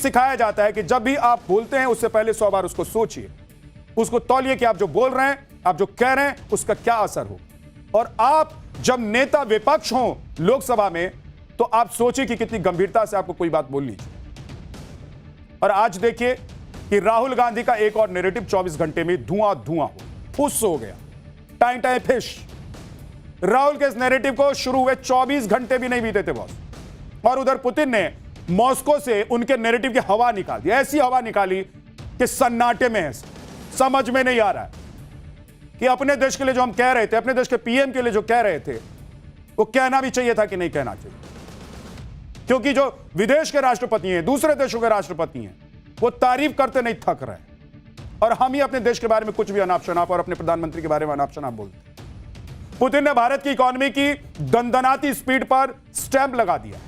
सिखाया जाता है कि जब भी आप बोलते हैं उससे पहले 100 बार उसको सोचिए, उसको तौलिए कि आप जो बोल रहे हैं, आप जो कह रहे हैं, उसका क्या असर हो। और आप जब नेता विपक्ष हो लोकसभा में, तो आप सोचिए कि कितनी गंभीरता से आपको कोई बात बोलनी चाहिए। और आज देखिए कि राहुल गांधी का एक और नैरेटिव 24 घंटे में धुआं धुआं फुस हो गया, टाइम टाइम फिश। राहुल के इस नैरेटिव को शुरू हुए 24 घंटे भी नहीं बीते थे बॉस, और उधर पुतिन ने मॉस्को से उनके नैरेटिव की हवा निकाल दी। ऐसी हवा निकाली कि सन्नाटे में है, समझ में नहीं आ रहा है कि अपने देश के लिए जो हम कह रहे थे, अपने देश के पीएम के लिए जो कह रहे थे, वो कहना भी चाहिए था कि नहीं कहना चाहिए। क्योंकि जो विदेश के राष्ट्रपति हैं, दूसरे देशों के राष्ट्रपति हैं, वो तारीफ करते नहीं थक रहे, और हम ही अपने देश के बारे में कुछ भी अनाप शनाप और अपने प्रधानमंत्री के बारे में अनाप शनाप बोलते हैं। पुतिन ने भारत की इकोनॉमी की दंदनाती स्पीड पर स्टैंप लगा दिया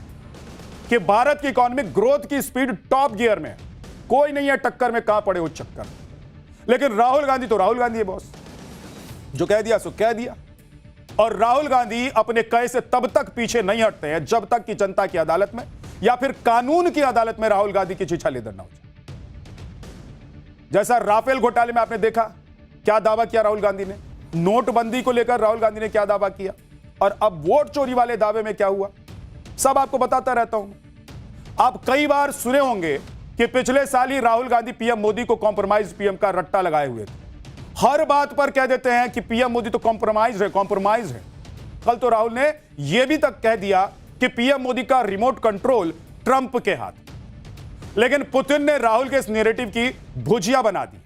कि भारत की इकोनॉमिक ग्रोथ की स्पीड टॉप गियर में, कोई नहीं है टक्कर में, कहां पड़े उस चक्कर में। लेकिन राहुल गांधी तो राहुल गांधी है बॉस, जो कह दिया सो कह दिया। और राहुल गांधी अपने कहे से तब तक पीछे नहीं हटते हैं जब तक कि जनता की अदालत में या फिर कानून की अदालत में राहुल गांधी की छीछा लेदर ना हो जाए। जैसा राफेल घोटाले में आपने देखा क्या दावा किया राहुल गांधी ने, नोटबंदी को लेकर राहुल गांधी ने क्या दावा किया, और अब वोट चोरी वाले दावे में क्या हुआ, सब आपको बताता रहता हूं। आप कई बार सुने होंगे कि पिछले साल ही राहुल गांधी पीएम मोदी को कॉम्प्रोमाइज पीएम का रट्टा लगाए हुए थे। हर बात पर कह देते हैं कि पीएम मोदी तो कॉम्प्रोमाइज है। कल तो राहुल ने यह भी तक कह दिया कि पीएम मोदी का रिमोट कंट्रोल ट्रंप के हाथ। लेकिन पुतिन ने राहुल के इस नैरेटिव की भुजिया बना दी,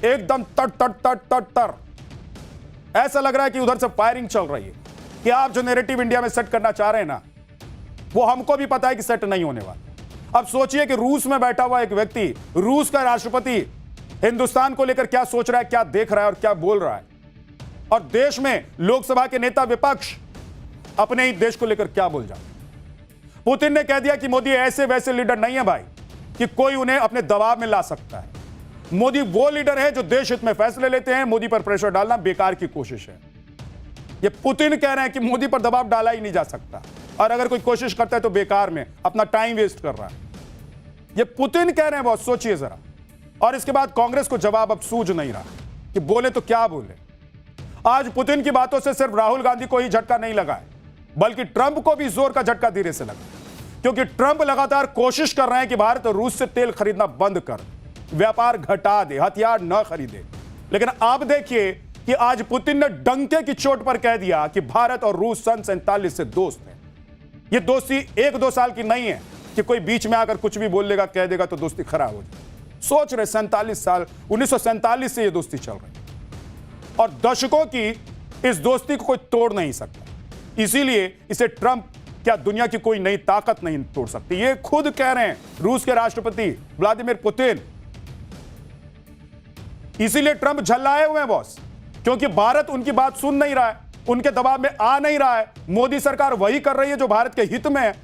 एकदम तट तट तट तट तर। ऐसा लग रहा है कि उधर से फायरिंग चल रही है कि आप जो नैरेटिव इंडिया में सेट करना चाह रहे हैं ना, वो हमको भी पता है कि सेट नहीं होने वाला। अब सोचिए कि रूस में बैठा हुआ एक व्यक्ति, रूस का राष्ट्रपति, हिंदुस्तान को लेकर क्या सोच रहा है, क्या देख रहा है और क्या बोल रहा है, और देश में लोकसभा के नेता विपक्ष अपने ही देश को लेकर क्या बोल जाते। पुतिन ने कह दिया कि मोदी ऐसे वैसे लीडर नहीं है भाई कि कोई उन्हें अपने दबाव में ला सकता है। मोदी वो लीडर है जो देश हित में फैसले लेते हैं, मोदी पर प्रेशर डालना बेकार की कोशिश है। ये पुतिन कह रहे हैं कि मोदी पर दबाव डाला ही नहीं जा सकता, और अगर कोई कोशिश करता है तो बेकार में अपना टाइम वेस्ट कर रहा है। ये पुतिन कह रहे हैं बहुत, सोचिए जरा। और इसके बाद कांग्रेस को जवाब अब सूझ नहीं रहा कि बोले तो क्या बोले। आज पुतिन की बातों से सिर्फ राहुल गांधी को ही झटका नहीं लगा है, बल्कि ट्रंप को भी जोर का झटका धीरे से लगा, क्योंकि ट्रंप लगातार कोशिश कर रहे हैं कि भारत और रूस से तेल खरीदना बंद कर, व्यापार घटा दे, हथियार न खरीदे। लेकिन आप देखिए कि आज पुतिन ने डंके की चोट पर कह दिया कि भारत और रूस सन 47 से दोस्त हैं। ये दोस्ती 1-2 साल की नहीं है कि कोई बीच में आकर कुछ भी बोल लेगा, कह देगा तो दोस्ती खराब हो जाए। सोच रहे 47 साल, 1947 से ये दोस्ती चल रही है, और दशकों की इस दोस्ती को कोई तोड़ नहीं सकता। इसीलिए इसे ट्रंप क्या दुनिया की कोई नई ताकत नहीं तोड़ सकती। ये खुद कह रहे हैं रूस के राष्ट्रपति व्लादिमीर पुतिन। इसीलिए ट्रंप झल्लाए हुए हैं बॉस, क्योंकि भारत उनकी बात सुन नहीं रहा है, उनके दबाव में आ नहीं रहा है। मोदी सरकार वही कर रही है जो भारत के हित में है।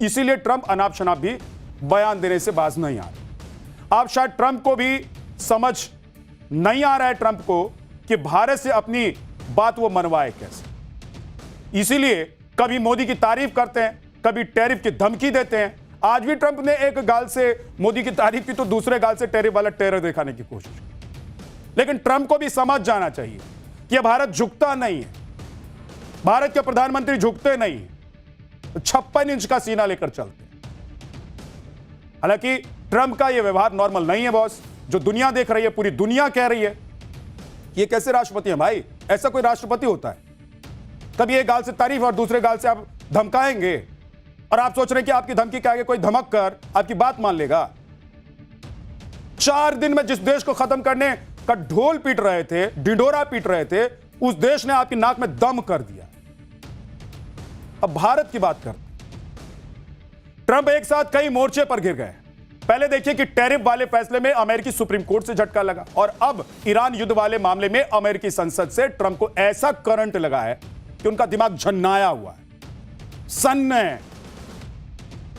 इसीलिए ट्रंप अनाप शनाप भी बयान देने से बाज नहीं आ रहे। आप शायद ट्रंप को भी समझ नहीं आ रहा है ट्रंप को कि भारत से अपनी बात वो मनवाए कैसे। इसीलिए कभी मोदी की तारीफ करते हैं, कभी टैरिफ की धमकी देते हैं। आज भी ट्रंप ने एक गाल से मोदी की तारीफ की तो दूसरे गाल से टैरिफ वाला टेरर दिखाने की कोशिश की। लेकिन ट्रंप को भी समझ जाना चाहिए कि भारत झुकता नहीं है, भारत के प्रधानमंत्री झुकते नहीं है, 56 इंच का सीना लेकर चलते हैं। हालांकि ट्रंप का यह व्यवहार नॉर्मल नहीं है बॉस, जो दुनिया देख रही है, पूरी दुनिया कह रही है ये कैसे राष्ट्रपति है भाई, ऐसा कोई राष्ट्रपति होता है? कभी एक गाल से तारीफ और दूसरे गाल से आप धमकाएंगे, और आप सोच रहे हैं कि आपकी धमकी के आगे कोई धमक कर आपकी बात मान लेगा। 4 दिन में जिस देश को खत्म करने का ढोल पीट रहे थे, ढिंढोरा पीट रहे थे, उस देश ने आपकी नाक में दम कर दिया। अब भारत की बात करते। ट्रंप एक साथ कई मोर्चे पर गिर गए। पहले देखिए कि टैरिफ वाले फैसले में अमेरिकी सुप्रीम कोर्ट से झटका लगा, और अब ईरान युद्ध वाले मामले में अमेरिकी संसद से ट्रंप को ऐसा करंट लगा है कि उनका दिमाग झन्नाया हुआ है, सन्न है।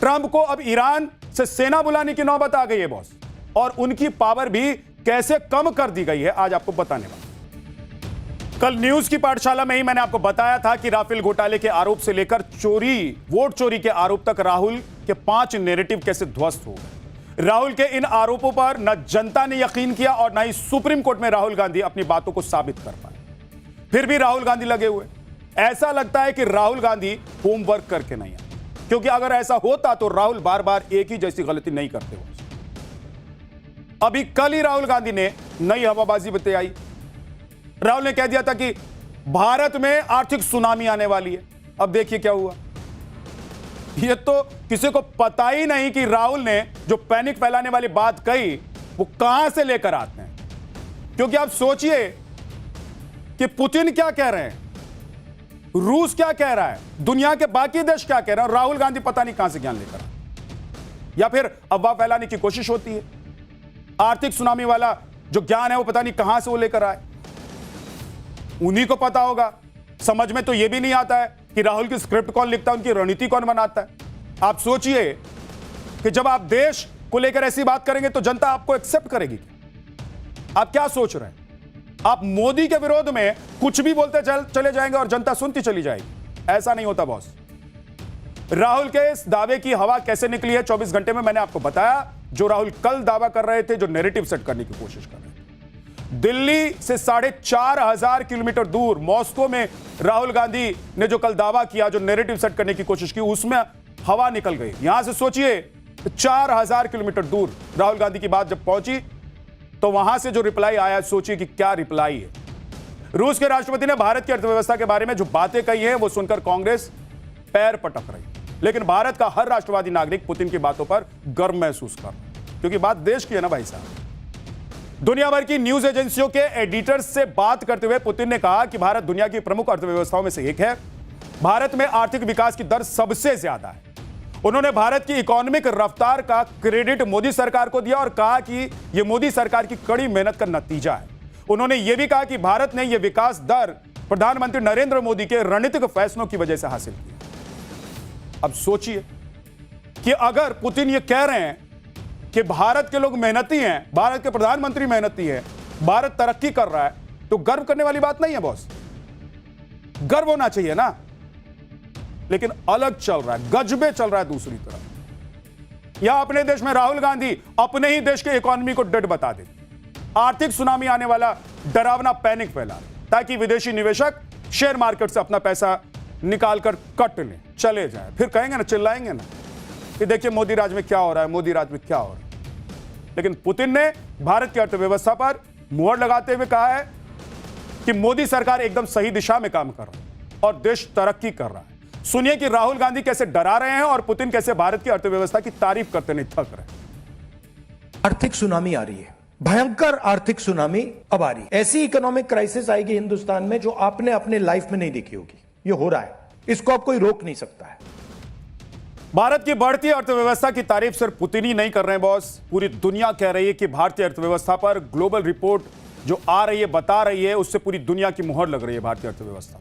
ट्रंप को अब ईरान से सेना बुलाने की नौबत आ गई है बॉस, और उनकी पावर भी कैसे कम कर दी गई है आज आपको बताने वाला। कल न्यूज की पाठशाला में ही मैंने आपको बताया था कि राफेल घोटाले के आरोप से लेकर चोरी, वोट चोरी के आरोप तक राहुल के 5 नैरेटिव कैसे ध्वस्त हो गए। राहुल के इन आरोपों पर न जनता ने यकीन किया और न ही सुप्रीम कोर्ट में राहुल गांधी अपनी बातों को साबित कर पाए। फिर भी राहुल गांधी लगे हुए। ऐसा लगता है कि राहुल गांधी होमवर्क करके नहीं आए, क्योंकि अगर ऐसा होता तो राहुल बार बार एक ही जैसी गलती नहीं करते हो। अभी कल ही राहुल गांधी ने नई हवाबाजी बताई। राहुल ने कह दिया था कि भारत में आर्थिक सुनामी आने वाली है। अब देखिए क्या हुआ। ये तो किसी को पता ही नहीं कि राहुल ने जो पैनिक फैलाने वाली बात कही वो कहां से लेकर आते हैं। क्योंकि आप सोचिए कि पुतिन क्या कह रहे हैं, रूस क्या कह रहा है, दुनिया के बाकी देश क्या कह रहे हैं, राहुल गांधी पता नहीं कहां से ज्ञान लेकर आते। या फिर अफवाह फैलाने की कोशिश होती है। आर्थिक सुनामी वाला जो ज्ञान है वो पता नहीं कहां से वो लेकर आए, उन्हीं को पता होगा। समझ में तो यह भी नहीं आता है कि राहुल की स्क्रिप्ट कौन लिखता है, उनकी रणनीति कौन बनाता है। आप सोचिए कि जब आप देश को लेकर ऐसी बात करेंगे तो जनता आपको एक्सेप्ट करेगी। आप क्या सोच रहे हैं? आप मोदी के विरोध में कुछ भी बोलते चले जाएंगे और जनता सुनती चली जाएगी। ऐसा नहीं होता बॉस। राहुल के इस दावे की हवा कैसे निकली है 24 घंटे में, मैंने आपको बताया। जो राहुल कल दावा कर रहे थे, जो नैरेटिव सेट करने की कोशिश कर रहे थे, दिल्ली से 4,500 किलोमीटर दूर मॉस्को में राहुल गांधी ने जो कल दावा किया, जो नैरेटिव सेट करने की कोशिश की, उसमें हवा निकल गई। यहां से सोचिए 4,000 किलोमीटर दूर राहुल गांधी की बात जब पहुंची तो वहां से जो रिप्लाई आया, सोचिए कि क्या रिप्लाई है। रूस के राष्ट्रपति ने भारत की अर्थव्यवस्था के बारे में जो बातें कही हैं वो सुनकर कांग्रेस पैर पटक रही, लेकिन भारत का हर राष्ट्रवादी नागरिक पुतिन की बातों पर गर्व महसूस कर रहा है, क्योंकि बात देश की है ना भाई साहब। दुनिया भर की न्यूज एजेंसियों के एडिटर्स से बात करते हुए पुतिन ने कहा कि भारत दुनिया की प्रमुख अर्थव्यवस्थाओं में से एक है। भारत में आर्थिक विकास की दर सबसे ज्यादा है। उन्होंने भारत की इकोनॉमिक रफ्तार का क्रेडिट मोदी सरकार को दिया और कहा कि यह मोदी सरकार की कड़ी मेहनत का नतीजा है। उन्होंने यह भी कहा कि भारत ने यह विकास दर प्रधानमंत्री नरेंद्र मोदी के रणनीतिक फैसलों की वजह से हासिल की। अब सोचिए कि अगर पुतिन ये कह रहे हैं कि भारत के लोग मेहनती हैं, भारत के प्रधानमंत्री मेहनती है, भारत तरक्की कर रहा है, तो गर्व करने वाली बात नहीं है बॉस। गर्व होना चाहिए ना, लेकिन अलग चल रहा है, गजबे चल रहा है दूसरी तरफ। यहां अपने देश में राहुल गांधी अपने ही देश के इकोनॉमी को डेड बता दे, आर्थिक सुनामी आने वाला डरावना पैनिक फैला, ताकि विदेशी निवेशक शेयर मार्केट से अपना पैसा निकालकर कट लें, चले जाए। फिर कहेंगे ना, चिल्लाएंगे ना कि देखिए मोदी राज में क्या हो रहा है, मोदी राज में क्या हो रहा है। लेकिन पुतिन ने भारत की अर्थव्यवस्था पर मुहर लगाते हुए कहा है कि मोदी सरकार एकदम सही दिशा में काम कर रहा है और देश तरक्की कर रहा है। सुनिए कि राहुल गांधी कैसे डरा रहे हैं और पुतिन कैसे भारत की अर्थव्यवस्था की तारीफ करते नहीं थक रहे। आर्थिक सुनामी आ रही है, भयंकर आर्थिक सुनामी अब आ रही है। ऐसी इकोनॉमिक क्राइसिस आएगी हिंदुस्तान में जो आपने अपने लाइफ में नहीं देखी होगी। ये हो रहा है, इसको अब कोई रोक नहीं सकता है। भारत की बढ़ती अर्थव्यवस्था की तारीफ सिर्फ पुतिन ही नहीं कर रहे हैं बॉस, पूरी दुनिया कह रही है कि भारतीय अर्थव्यवस्था पर ग्लोबल रिपोर्ट जो आ रही है, बता रही है, उससे पूरी दुनिया की मुहर लग रही है भारतीय अर्थव्यवस्था।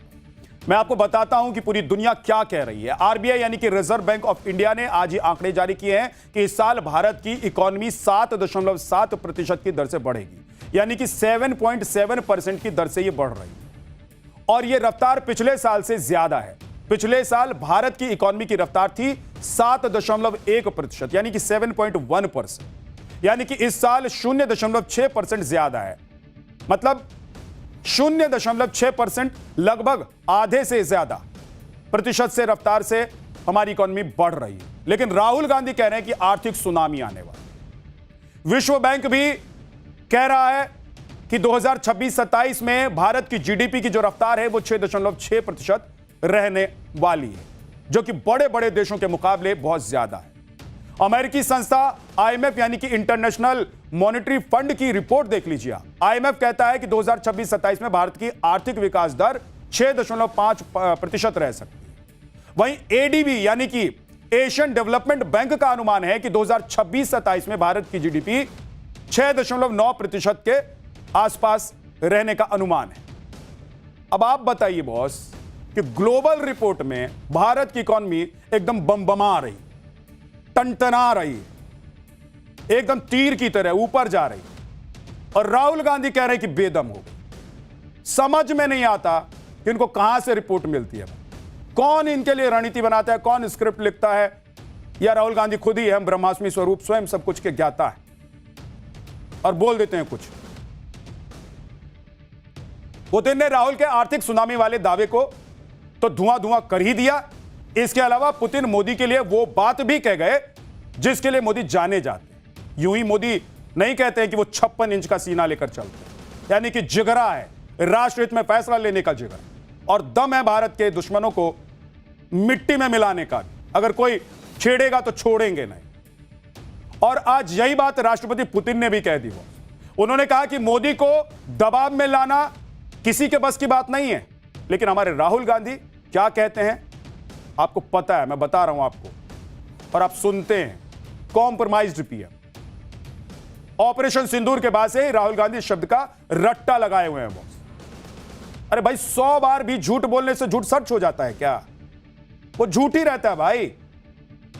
मैं आपको बताता हूं कि पूरी दुनिया क्या कह रही है। आरबीआई यानी कि रिजर्व बैंक ऑफ इंडिया ने आज ही आंकड़े जारी किए हैं कि इस साल भारत की इकोनॉमी 7.7% की दर से बढ़ेगी, यानी कि 7.7% की दर से यह बढ़ रही है और यह रफ्तार पिछले साल से ज्यादा है। पिछले साल भारत की इकोनॉमी की रफ्तार थी 7.1%, यानी कि 7.1%, यानी कि इस साल 0.6% ज्यादा है। मतलब 0.6%, लगभग आधे से ज्यादा प्रतिशत से रफ्तार से हमारी इकोनॉमी बढ़ रही है। लेकिन राहुल गांधी कह रहे हैं कि आर्थिक सुनामी आने वाली। विश्व बैंक भी कह रहा है कि 2026-27 में भारत की जीडीपी की जो रफ्तार है वो 6.6% रहने वाली है, जो कि बड़े बड़े देशों के मुकाबले बहुत ज्यादा है। अमेरिकी संस्था आईएमएफ यानी कि इंटरनेशनल मॉनेटरी फंड की रिपोर्ट देख लीजिए। आईएमएफ कहता है कि 2026-27 में भारत की आर्थिक विकास दर 6.5% रह सकती है। वहीं एडीबी यानी कि एशियन डेवलपमेंट बैंक का अनुमान है कि 2026-27 में भारत की जीडीपी 6.9% के आसपास रहने का अनुमान है। अब आप बताइए बॉस कि ग्लोबल रिपोर्ट में भारत की इकोनॉमी एकदम बमबमा रही, टनटना रही, एकदम तीर की तरह ऊपर जा रही, और राहुल गांधी कह रहे हैं कि बेदम हो गई। समझ में नहीं आता कि इनको कहां से रिपोर्ट मिलती है, कौन इनके लिए रणनीति बनाता है, कौन स्क्रिप्ट लिखता है, या राहुल गांधी खुद ही हम ब्रह्मास्मि स्वरूप स्वयं सब कुछ के ज्ञाता है और बोल देते हैं कुछ। पुतिन ने राहुल के आर्थिक सुनामी वाले दावे को तो धुआं धुआं कर ही दिया। इसके अलावा पुतिन मोदी के लिए वो बात भी कह गए जिसके लिए मोदी जाने जाते हैं। यूं ही मोदी नहीं कहते हैं कि वो 56 इंच का सीना लेकर चलते हैं, यानी कि जिगरा है, राष्ट्रहित में फैसला लेने का जिगरा, और दम है भारत के दुश्मनों को मिट्टी में मिलाने का। अगर कोई छेड़ेगा तो छोड़ेंगे नहीं। और आज यही बात राष्ट्रपति पुतिन ने भी कह दी। उन्होंने कहा कि मोदी को दबाव में लाना किसी के बस की बात नहीं है। लेकिन हमारे राहुल गांधी क्या कहते हैं आपको पता है, मैं बता रहा हूं आपको, और आप सुनते हैं। Compromised PM. ऑपरेशन सिंदूर के बाद से राहुल गांधी शब्द का रट्टा लगाए हुए हैं बॉस। अरे भाई 100 बार भी झूठ बोलने से झूठ सच हो जाता है क्या? वो झूठ ही रहता है भाई।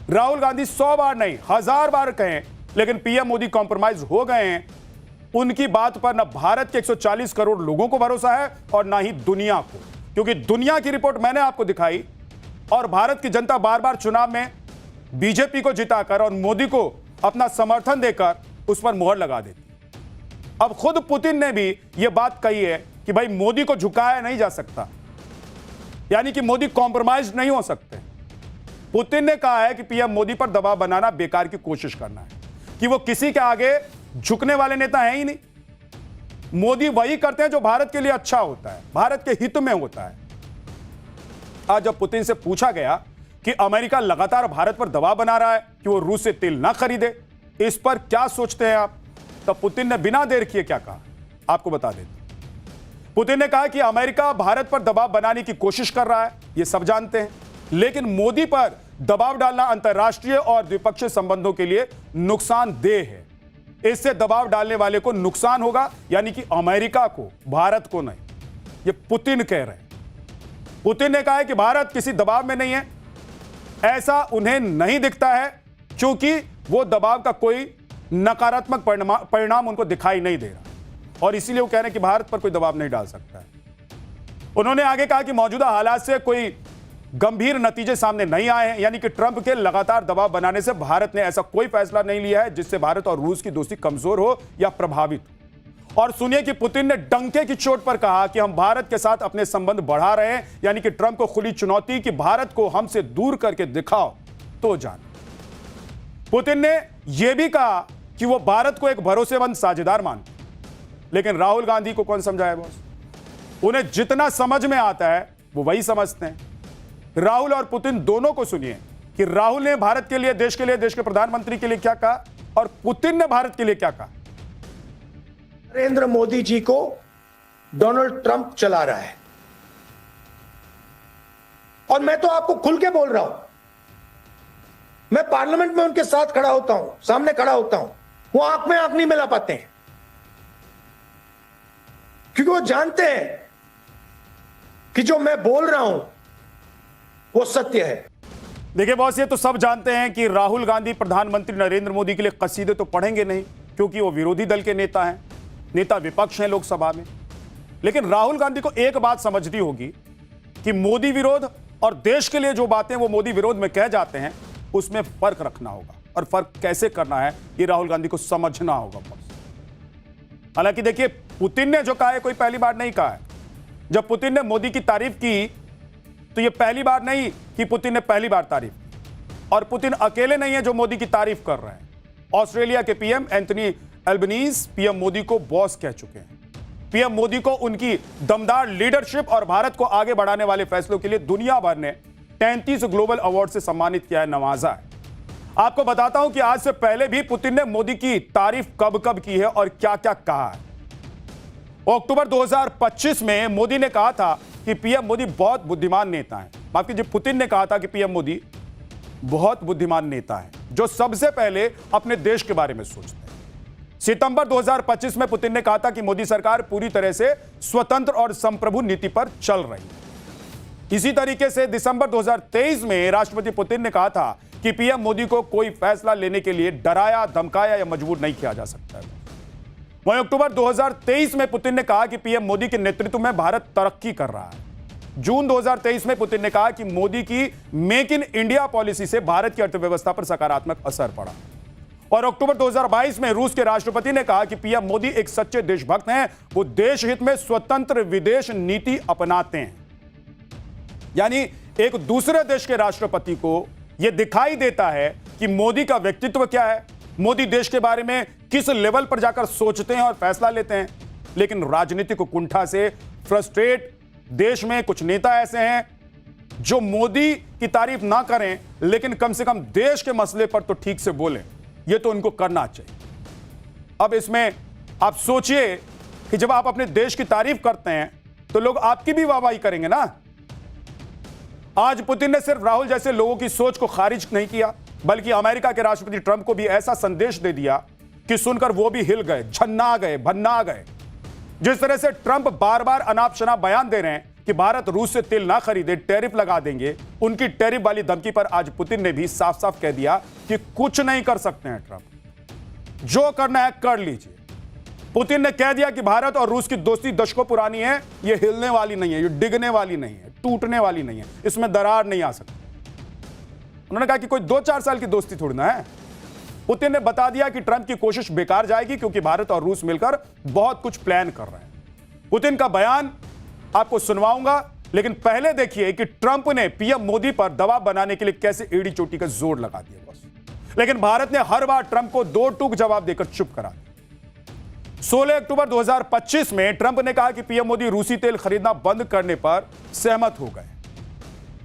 राहुल गांधी 100 बार नहीं 1000 बार कहें, लेकिन पीएम मोदी कॉम्प्रोमाइज हो गए हैं। उनकी बात पर ना भारत के 140 करोड़ लोगों को भरोसा है और ना ही दुनिया को, क्योंकि दुनिया की रिपोर्ट मैंने आपको दिखाई और भारत की जनता बार बार चुनाव में बीजेपी को जिताकर और मोदी को अपना समर्थन देकर उस पर मोहर लगा देती। अब खुद पुतिन ने भी यह बात कही है कि भाई मोदी को झुकाया नहीं जा सकता, यानी कि मोदी कॉम्प्रोमाइज नहीं हो सकते। पुतिन ने कहा है कि पीएम मोदी पर दबाव बनाना बेकार की कोशिश करना है, कि वो किसी के आगे झुकने वाले नेता हैं ही नहीं। मोदी वही करते हैं जो भारत के लिए अच्छा होता है, भारत के हित में होता है। आज जब पुतिन से पूछा गया कि अमेरिका लगातार भारत पर दबाव बना रहा है कि वो रूस से तेल ना खरीदे, इस पर क्या सोचते हैं आप, तब पुतिन ने बिना देर किए क्या कहा आपको बता देते। पुतिन ने कहा कि अमेरिका भारत पर दबाव बनाने की कोशिश कर रहा है, ये सब जानते हैं, लेकिन मोदी पर दबाव डालना अंतर्राष्ट्रीय और द्विपक्षीय संबंधों के लिए नुकसानदेह है। इससे दबाव डालने वाले को नुकसान होगा, यानी कि अमेरिका को, भारत को नहीं। ये पुतिन कह रहे हैं। पुतिन ने कहा है कि भारत किसी दबाव में नहीं है, ऐसा उन्हें नहीं दिखता है, क्योंकि वो दबाव का कोई नकारात्मक परिणाम उनको दिखाई नहीं दे रहा, और इसीलिए वो कह रहे हैं कि भारत पर कोई दबाव नहीं डाल सकता है। उन्होंने आगे कहा कि मौजूदा हालात से कोई गंभीर नतीजे सामने नहीं आए हैं, यानी कि ट्रंप के लगातार दबाव बनाने से भारत ने ऐसा कोई फैसला नहीं लिया है जिससे भारत और रूस की दोस्ती कमजोर हो या प्रभावित हो। और सुनिए कि पुतिन ने डंके की चोट पर कहा कि हम भारत के साथ अपने संबंध बढ़ा रहे हैं, यानी कि ट्रंप को खुली चुनौती कि भारत को हमसे दूर करके दिखाओ तो जान। पुतिन ने यह भी कहा कि वो भारत को एक भरोसेमंद साझेदार मानते, लेकिन राहुल गांधी को कौन समझाए बॉस? उन्हें जितना समझ में आता है वो वही समझते हैं। राहुल और पुतिन दोनों को सुनिए कि राहुल ने भारत के लिए, देश के लिए, देश के प्रधानमंत्री के लिए क्या कहा और पुतिन ने भारत के लिए क्या कहा। नरेंद्र मोदी जी को डोनाल्ड ट्रंप चला रहा है, और मैं तो आपको खुल के बोल रहा हूं। मैं पार्लियामेंट में उनके साथ खड़ा होता हूं, सामने खड़ा होता हूं, वो आंख में आंख नहीं मिला पाते हैं, क्योंकि वो जानते हैं कि जो मैं बोल रहा हूं वो सत्य है। देखिए बॉस, ये तो सब जानते हैं कि राहुल गांधी प्रधानमंत्री नरेंद्र मोदी के लिए कसीदे तो पढ़ेंगे नहीं, क्योंकि वो विरोधी दल के नेता हैं, नेता विपक्ष हैं लोकसभा में। लेकिन राहुल गांधी को एक बात समझनी होगी कि मोदी विरोध और देश के लिए जो बातें वो मोदी विरोध में कह जाते हैं, उसमें फर्क रखना होगा, और फर्क कैसे करना है ये राहुल गांधी को समझना होगा बॉस। हालांकि देखिए, पुतिन ने जो कहा है कोई पहली बार नहीं कहा है। जब पुतिन ने मोदी की तारीफ की तो ये पहली बार नहीं कि पुतिन ने पहली बार तारीफ की, और पुतिन अकेले नहीं है जो मोदी की तारीफ कर रहे हैं। ऑस्ट्रेलिया के PM Anthony Albanese PM Modi को बॉस कह चुके हैं। पीएम मोदी को उनकी दमदार लीडरशिप और भारत को आगे बढ़ाने वाले फैसलों के लिए दुनिया भर ने 33 ग्लोबल अवार्ड से सम्मानित किया है, नवाजा है। आपको बताता हूं कि आज से पहले भी पुतिन ने मोदी की तारीफ कब कब की है और क्या क्या कहा है। अक्टूबर 2025 में मोदी ने कहा था कि पीएम मोदी बहुत बुद्धिमान नेता हैं। माफ कीजिए, पुतिन ने कहा था कि पीएम मोदी बहुत बुद्धिमान नेता है जो सबसे पहले अपने देश के बारे में सोचते हैं। सितंबर 2025 में पुतिन ने कहा था कि मोदी सरकार पूरी तरह से स्वतंत्र और संप्रभु नीति पर चल रही है। इसी तरीके से दिसंबर 2023 में राष्ट्रपति पुतिन ने कहा था कि पीएम मोदी को कोई फैसला लेने के लिए डराया, धमकाया या मजबूर नहीं किया जा सकता है। वहीं अक्टूबर 2023 में पुतिन ने कहा कि पीएम मोदी के नेतृत्व में भारत तरक्की कर रहा है। जून 2023 में पुतिन ने कहा कि मोदी की मेक इन इंडिया पॉलिसी से भारत की अर्थव्यवस्था पर सकारात्मक असर पड़ा। और अक्टूबर 2022 में रूस के राष्ट्रपति ने कहा कि पीएम मोदी एक सच्चे देशभक्त हैं, वो देश हित में स्वतंत्र विदेश नीति अपनाते हैं। यानी एक दूसरे देश के राष्ट्रपति को यह दिखाई देता है कि मोदी का व्यक्तित्व क्या है, मोदी देश के बारे में किस लेवल पर जाकर सोचते हैं और फैसला लेते हैं। लेकिन राजनीतिक कुंठा से फ्रस्ट्रेट देश में कुछ नेता ऐसे हैं जो मोदी की तारीफ ना करें लेकिन कम से कम देश के मसले पर तो ठीक से बोलें। यह तो उनको करना चाहिए। अब इसमें आप सोचिए कि जब आप अपने देश की तारीफ करते हैं तो लोग आपकी भी वाहवाही करेंगे ना। आज पुतिन ने सिर्फ राहुल जैसे लोगों की सोच को खारिज नहीं किया, बल्कि अमेरिका के राष्ट्रपति ट्रंप को भी ऐसा संदेश दे दिया कि सुनकर वो भी हिल गए, झन्ना गए, भन्ना गए। जिस तरह से ट्रंप बार बार अनाप शनाप बयान दे रहे हैं कि भारत रूस से तेल ना खरीदे, टैरिफ लगा देंगे, उनकी टैरिफ वाली धमकी पर आज पुतिन ने भी साफ साफ कह दिया कि कुछ नहीं कर सकते हैं ट्रंप, जो करना है कर लीजिए। पुतिन ने कह दिया कि भारत और रूस की दोस्ती दशकों पुरानी है, ये हिलने वाली नहीं है, ये डिगने वाली नहीं है, टूटने वाली नहीं है, इसमें दरार नहीं आ सकती। उन्होंने कहा कि कोई 2-4 साल की दोस्ती थोड़ी ना है। पुतिन ने बता दिया कि ट्रंप की कोशिश बेकार जाएगी क्योंकि भारत और रूस मिलकर बहुत कुछ प्लान कर रहे हैं। पुतिन का बयान आपको सुनवाऊंगा, लेकिन पहले देखिए कि ट्रंप ने पीएम मोदी पर दबाव बनाने के लिए कैसे एड़ी चोटी का जोर लगा दिया बस। लेकिन भारत ने हर बार ट्रंप को दो टूक जवाब देकर चुप करा दिया। 16 अक्टूबर 2025 में ट्रंप ने कहा कि पीएम मोदी रूसी तेल खरीदना बंद करने पर सहमत हो गए।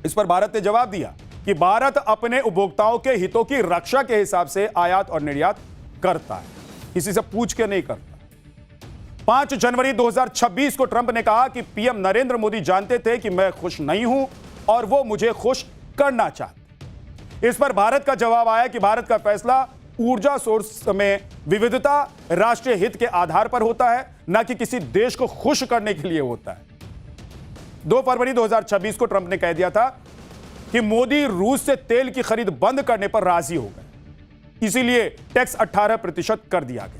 इस पर भारत ने जवाब दिया कि भारत अपने उपभोक्ताओं के हितों की रक्षा के हिसाब से आयात और निर्यात करता है, किसी से पूछ के नहीं करता। 5 जनवरी 2026 को ट्रंप ने कहा कि पीएम नरेंद्र मोदी जानते थे कि मैं खुश नहीं हूं और वो मुझे खुश करना चाहते। इस पर भारत का जवाब आया कि भारत का फैसला ऊर्जा सोर्स में विविधता राष्ट्रीय हित के आधार पर होता है, न कि किसी देश को खुश करने के लिए होता है। 2 फरवरी 2026 को ट्रंप ने कह दिया था कि मोदी रूस से तेल की खरीद बंद करने पर राजी हो गए, इसीलिए टैक्स 18% कर दिया गया।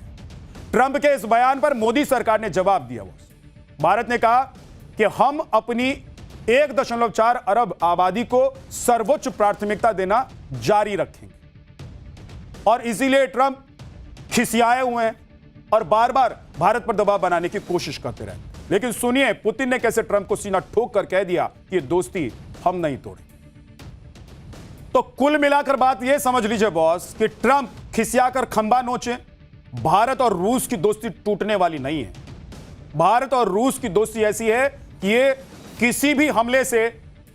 ट्रंप के इस बयान पर मोदी सरकार ने जवाब दिया। भारत ने कहा कि हम अपनी 1.4 अरब आबादी को सर्वोच्च प्राथमिकता देना जारी रखेंगे, और इसीलिए ट्रंप खिसियाए हुए हैं और बार बार भारत पर दबाव बनाने की कोशिश करते रहे। लेकिन सुनिए पुतिन ने कैसे ट्रंप को सीना ठोक कर कह दिया कि ये दोस्ती हम नहीं तोड़ेंगे। तो कुल मिलाकर बात यह समझ लीजिए बॉस कि ट्रंप खिसियाकर खंबा नोचे, भारत और रूस की दोस्ती टूटने वाली नहीं है। भारत और रूस की दोस्ती ऐसी है कि ये किसी भी हमले से,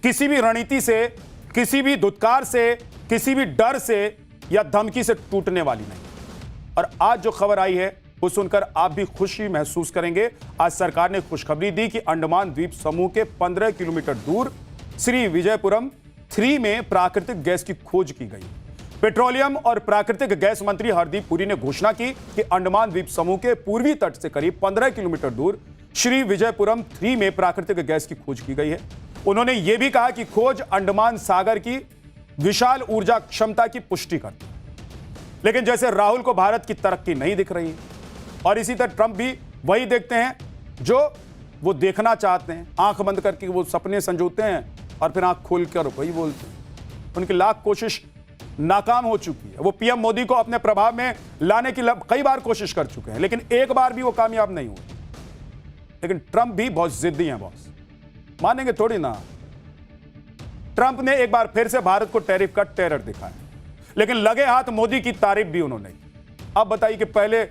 किसी भी रणनीति से, किसी भी धुतकार से, किसी भी डर से या धमकी से टूटने वाली नहीं। और आज जो खबर आई है वो सुनकर आप भी खुशी महसूस करेंगे। आज सरकार ने खुशखबरी दी कि अंडमान द्वीप समूह के 15 किलोमीटर दूर श्री विजयपुरम 3 में प्राकृतिक गैस की खोज की गई। पेट्रोलियम और प्राकृतिक गैस मंत्री हरदीप पुरी ने घोषणा की कि अंडमान द्वीप समूह के पूर्वी तट से करीब 15 किलोमीटर दूर श्री विजयपुरम 3 में प्राकृतिक गैस की खोज की गई है। उन्होंने यह भी कहा कि खोज अंडमान सागर की विशाल ऊर्जा क्षमता की पुष्टि करती है। लेकिन जैसे राहुल को भारत की तरक्की नहीं दिख रही, और इसी तरह ट्रंप भी वही देखते हैं जो वो देखना चाहते हैं। आंख बंद करके वो सपने संजोते हैं और फिर आंख खोलकर वही बोलते हैं। उनकी लाख कोशिश नाकाम हो चुकी है। वो पीएम मोदी को अपने प्रभाव में लाने की कई बार कोशिश कर चुके हैं, लेकिन एक बार भी वो कामयाब नहीं हुए। लेकिन ट्रंप भी बहुत जिद्दी हैं बॉस, मानेंगे थोड़ी ना। ट्रंप ने एक बार फिर से भारत को टैरिफ का टेरर दिखाया, लेकिन लगे हाथ मोदी की तारीफ भी उन्होंने की। अब बताइए कि पहले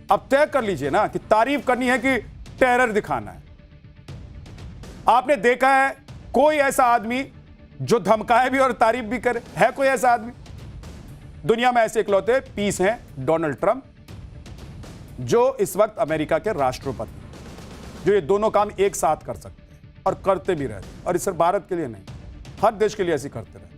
अब तय कर लीजिए ना कि तारीफ करनी है कि टेरर दिखाना है। आपने देखा है कोई ऐसा आदमी जो धमकाए भी और तारीफ भी करे? है कोई ऐसा आदमी? दुनिया में ऐसे इकलौते पीस हैं डोनाल्ड ट्रंप, जो इस वक्त अमेरिका के राष्ट्रपति, जो ये दोनों काम एक साथ कर सकते हैं और करते भी रहते हैं। और इस सिर्फ भारत के लिए नहीं, हर देश के लिए ऐसे करते रहे।